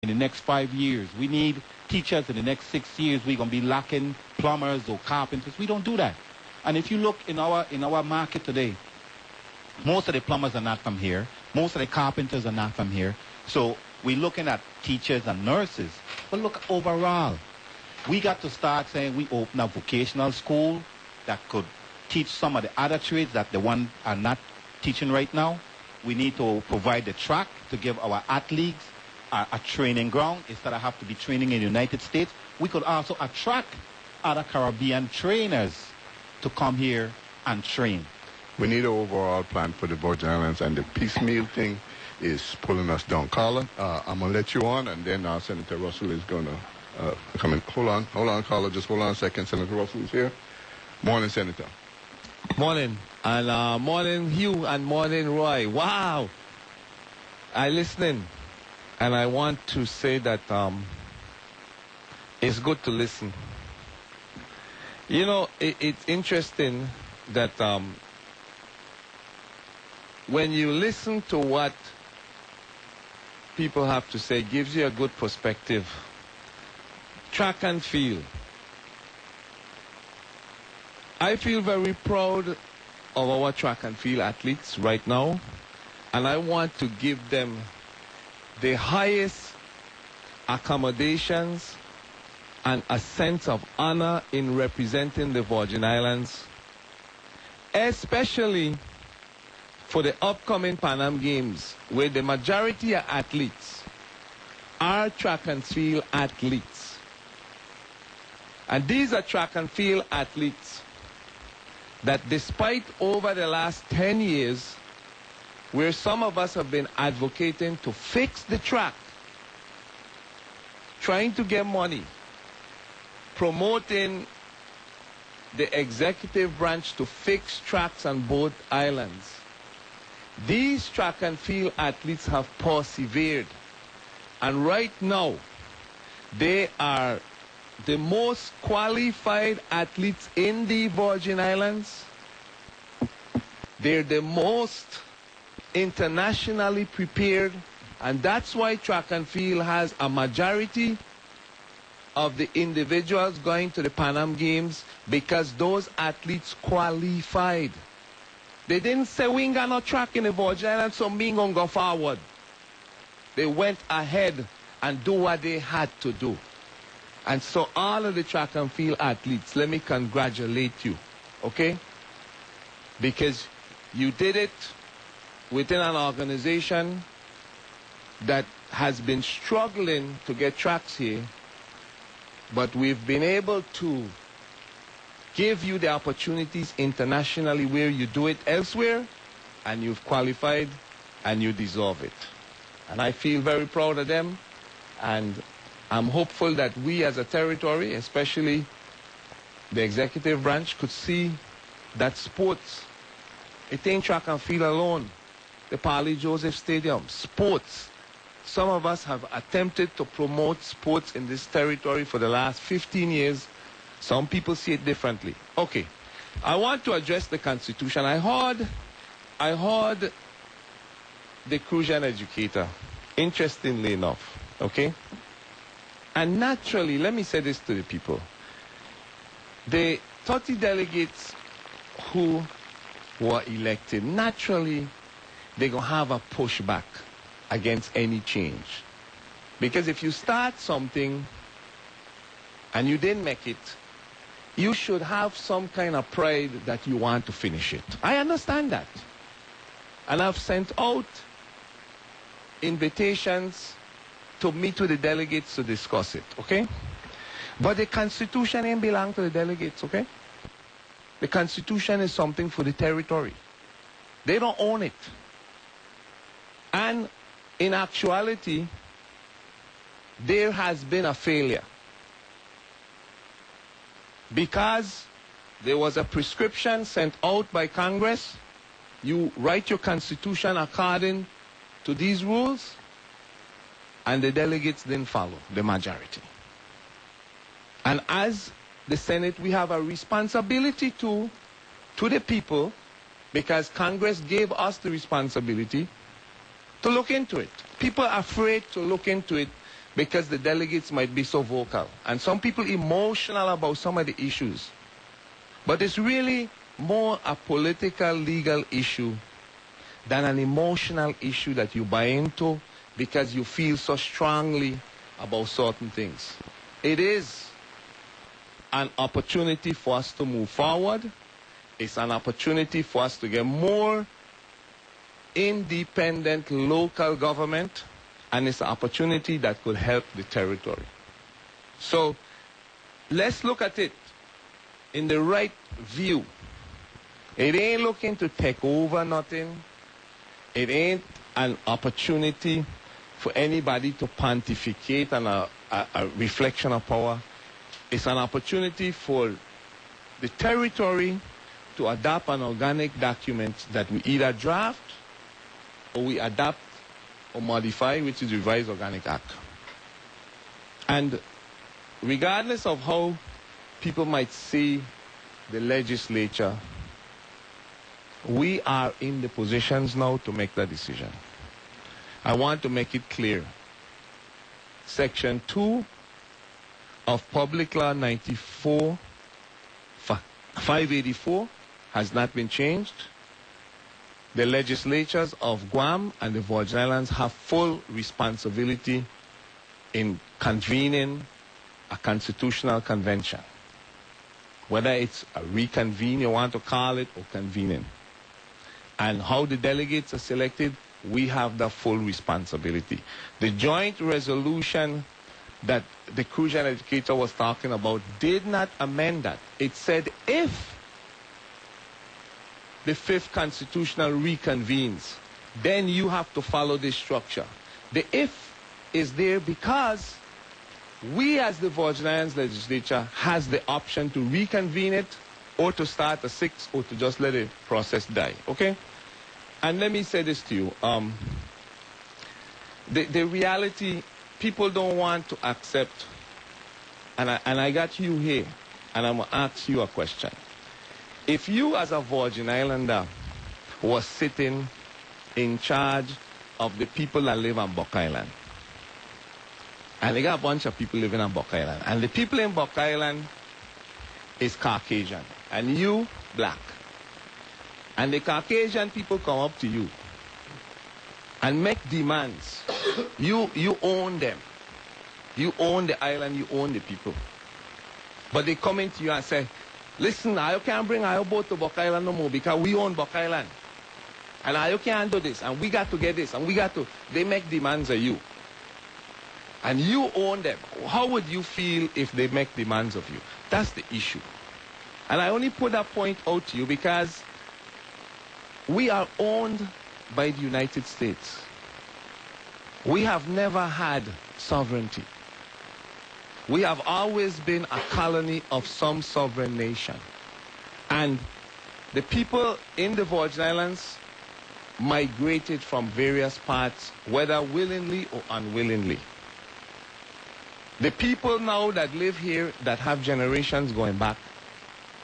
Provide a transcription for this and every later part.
in the next 5 years. We need teachers in the next 6 years. We're going to be lacking plumbers or carpenters. We don't do that. And if you look in our market today, most of the plumbers are not from here. Most of the carpenters are not from here. So we're looking at teachers and nurses. But look, overall, we got to start saying we open a vocational school that could teach some of the other trades that the ones are not teaching right now. We need to provide the track to give our athletes a training ground instead of have to be training in the United States. We could also attract other Caribbean trainers to come here and train. We need an overall plan for the Virgin Islands, and the piecemeal thing is pulling us down. Carla, I'm going to let you on, and then Senator Russell is going to come in. Hold on, Carla, just hold on a second. Senator Russell is here. Morning, Senator. Morning. And morning, Hugh, and morning, Roy. Wow. I listening, and I want to say that it's good to listen. You know, it's interesting that when you listen to what people have to say, it gives you a good perspective. Track and field. I feel very proud of our track and field athletes right now, and I want to give them the highest accommodations and a sense of honor in representing the Virgin Islands, especially for the upcoming Pan Am Games, where the majority of athletes are track and field athletes. And these are track and field athletes that, despite over the last 10 years, where some of us have been advocating to fix the track, trying to get money, promoting the executive branch to fix tracks on both islands, these track and field athletes have persevered. And right now, they are the most qualified athletes in the Virgin Islands. They're the most internationally prepared, and that's why track and field has a majority of the individuals going to the Pan Am Games, because those athletes qualified. They didn't say we ain't got no track in the Virgin Islands, so me gonna go forward. They went ahead and do what they had to do. And so all of the track and field athletes, let me congratulate you, okay? Because you did it within an organization that has been struggling to get tracks here, but we've been able to give you the opportunities internationally where you do it elsewhere, and you've qualified and you deserve it. And I feel very proud of them, and I'm hopeful that we as a territory, especially the executive branch, could see that sports, it ain't track and field alone. The Parley Joseph Stadium, sports. Some of us have attempted to promote sports in this territory for the last 15 years. Some people see it differently. Okay, I want to address the Constitution. I heard the Crucian educator, interestingly enough, okay? And naturally, let me say this to the people. The 30 delegates who were elected, naturally, they're going to have a pushback against any change. Because if you start something and you didn't make it, you should have some kind of pride that you want to finish it. I understand that. And I've sent out invitations to meet with the delegates to discuss it, okay? But the Constitution ain't belong to the delegates, okay? The Constitution is something for the territory. They don't own it. And in actuality, there has been a failure, because there was a prescription sent out by Congress. You write your Constitution according to these rules, and the delegates didn't follow, the majority. And as the Senate, we have a responsibility to the people, because Congress gave us the responsibility to look into it. People are afraid to look into it because the delegates might be so vocal. And some people emotional about some of the issues. But it's really more a political, legal issue than an emotional issue that you buy into because you feel so strongly about certain things. It is an opportunity for us to move forward. It's an opportunity for us to get more independent local government, and it's an opportunity that could help the territory. So let's look at it in the right view. It ain't looking to take over nothing. It ain't an opportunity for anybody to pontificate and a reflection of power. It's an opportunity for the territory to adopt an organic document that we either draft or we adapt or modify, which is Revised Organic Act. And regardless of how people might see the legislature, we are in the positions now to make that decision. I want to make it clear. Section 2 of Public Law 584 has not been changed. The legislatures of Guam and the Virgin Islands have full responsibility in convening a constitutional convention. Whether it's a reconvene, you want to call it, or convening. And how the delegates are selected, we have the full responsibility. The joint resolution that the crucial educator was talking about did not amend that. It said if the fifth constitutional reconvenes, then you have to follow this structure. The if is there because we as the Virgin Islands legislature has the option to reconvene it or to start a sixth or to just let the process die, okay? And let me say this to you. The reality, people don't want to accept, and I got you here, and I'm going to ask you a question. If you as a Virgin Islander was sitting in charge of the people that live on Buck Island, and they got a bunch of people living on Buck Island, and the people in Buck Island is Caucasian, and you black, and the Caucasian people come up to you and make demands. You own them. You own the island, you own the people. But they come into you and say, listen, I can't bring our boat to Buck Island no more because we own Buck Island. And I can't do this, and we got to get this, and we got to, they make demands of you. And you own them. How would you feel if they make demands of you? That's the issue. And I only put that point out to you because we are owned by the United States. We have never had sovereignty. We have always been a colony of some sovereign nation. And the people in the Virgin Islands migrated from various parts, whether willingly or unwillingly. The people now that live here, that have generations going back,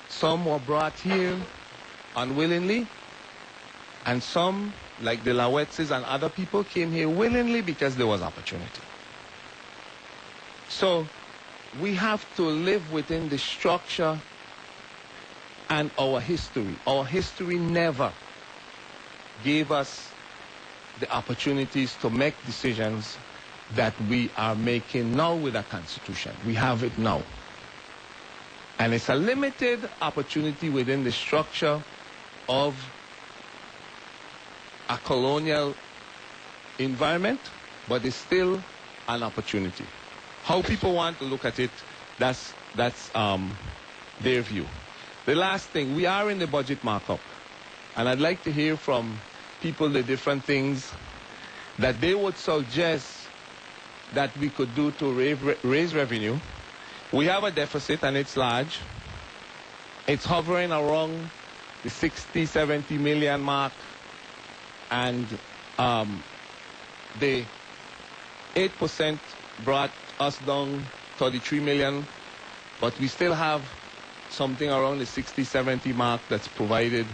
some were brought here unwillingly, and some, like the Lawetses and other people, came here willingly because there was opportunity. So we have to live within the structure and our history. Our history never gave us the opportunities to make decisions that we are making now with a constitution. We have it now. And it's a limited opportunity within the structure of a colonial environment, but it's still an opportunity. How people want to look at it, that's their view. The last thing, we are in the budget markup, and I'd like to hear from people the different things that they would suggest that we could do to raise revenue. We have a deficit, and it's large. It's hovering around the 60, 70 million mark, and the 8% brought us down 33 million, but we still have something around the 60, 70 mark that's provided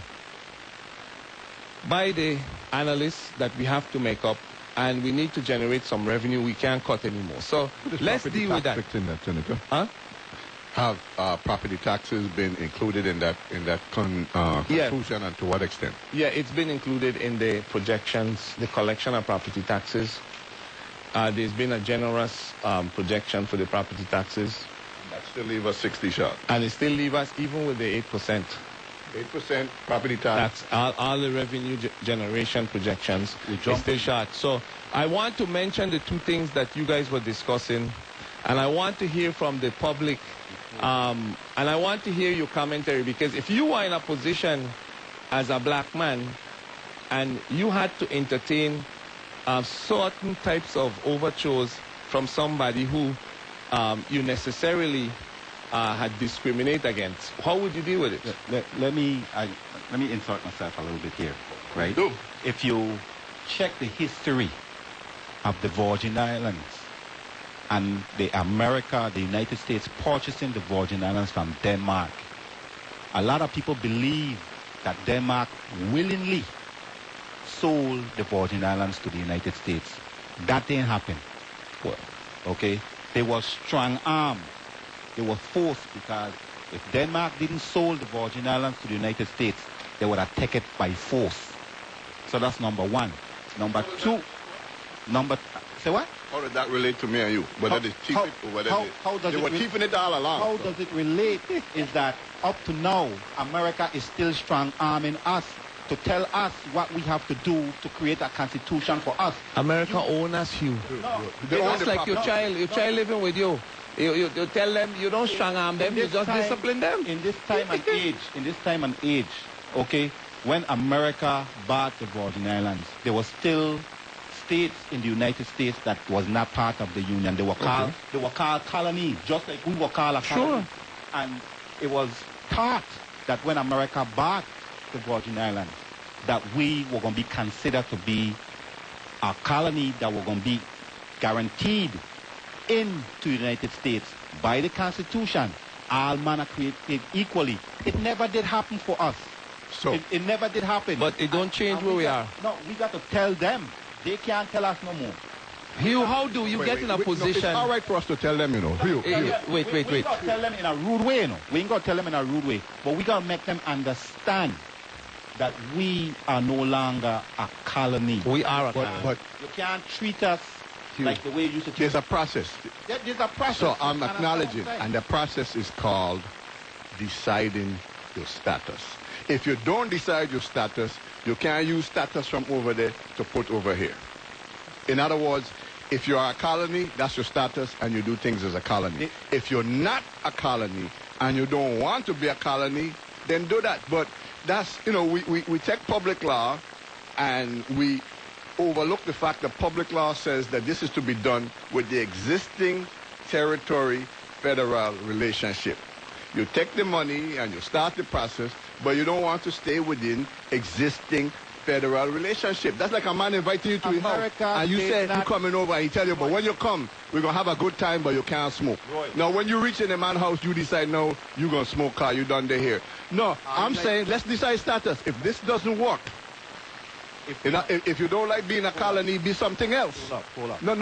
by the analysts that we have to make up and we need to generate some revenue. We can't cut anymore. So let's deal with that. In that, Senator? Huh? Have property taxes been included in that conclusion, and to what extent? Yeah, it's been included in the projections, the collection of property taxes. There's been a generous projection for the property taxes. That still leave us 60 short. And it still leaves us, even with the 8%. 8% property tax. All the revenue generation projections is still short. So I want to mention the two things that you guys were discussing, and I want to hear from the public, and I want to hear your commentary, because if you are in a position as a black man and you had to entertain certain types of overtures from somebody who you necessarily had discriminate against, how would you deal with it? Let me insert myself a little bit here, right? Do. If you check the history of the Virgin Islands and the United States purchasing the Virgin Islands from Denmark, a lot of people believe that Denmark willingly sold the Virgin Islands to the United States. That didn't happen. Well, okay? They were strong-armed. They were forced, because if Denmark didn't sold the Virgin Islands to the United States, they would have taken it by force. So that's number one. Number two, say what? How did that relate to me and you? Whether they keep it or whether they were keeping it all along. How does it relate is that up to now, America is still strong-arming us to tell us what we have to do to create a constitution for us. America owns us, Hugh. That's like your child living with you. You tell them, you don't strong-arm them, you just discipline them. In this time and age, okay, when America bought the Virgin Islands, there were still states in the United States that was not part of the Union. They were called colonies, just like we were called a colony. Sure. And it was thought that when America bought the Virgin Islands, that we were going to be considered to be a colony that were going to be guaranteed into the United States by the Constitution. All men are created equally. It never did happen for us. So it never did happen. But it don't change where we are. No, we got to tell them. They can't tell us no more. Hugh, how do you get in a position? No, it's all right for us to tell them, you know. Hugh. Wait. We ain't got to tell them in a rude way, you know. We ain't got to tell them in a rude way. But we got to make them understand that we are no longer a colony. We are a colony. But you can't treat us like the way you used to treat there's a process. There's a process. So I'm acknowledging, and the process is called deciding your status. If you don't decide your status, you can't use status from over there to put over here. In other words, if you are a colony, that's your status, and you do things as a colony. If you're not a colony and you don't want to be a colony, then do that. But that's, you know, we take public law and we overlook the fact that public law says that this is to be done with the existing territory-federal relationship. You take the money and you start the process, but you don't want to stay within existing federal relationship. That's like a man inviting you to his house, and you say you're coming over, and he tell you, but when you come, we're going to have a good time, but you can't smoke. Right. Now, when you reach in a man's house, you decide, no, you're going to smoke car, you done there here. No, I'm saying, let's decide status. If this doesn't work, if you don't like being a colony, be something else. Hold up. No,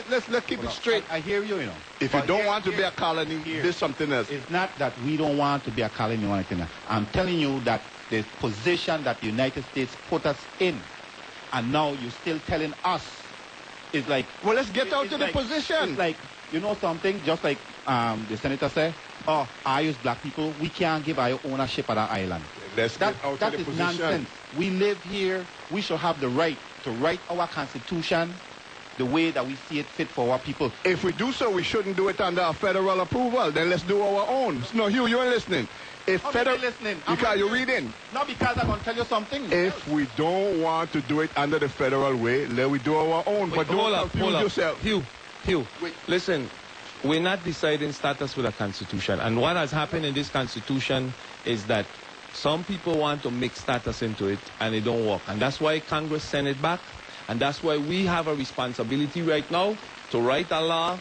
let's keep it straight. I hear you, you know. If you don't want to be a colony, be something else. It's not that we don't want to be a colony or anything. I'm telling you that the position that the United States put us in, and now you're still telling us, is like... Well, let's get out to the position. It's like, you know something, just like the senator said, oh, I as black people, we can't give our ownership of that island. Let's get out to the position. That is nonsense. We live here. We should have the right to write our constitution the way that we see it fit for our people. If we do so, we shouldn't do it under a federal approval. Then let's do our own. No, Hugh, you ain't listening. If federal, listening. Because you're reading. No, because I'm going to tell you something. If we don't want to do it under the federal way, let we do our own. Wait, but don't confuse yourself. Hugh, listen. We're not deciding status with a constitution. And what has happened in this constitution is that some people want to mix status into it, and it don't work. And that's why Congress sent it back. And that's why we have a responsibility right now to write a law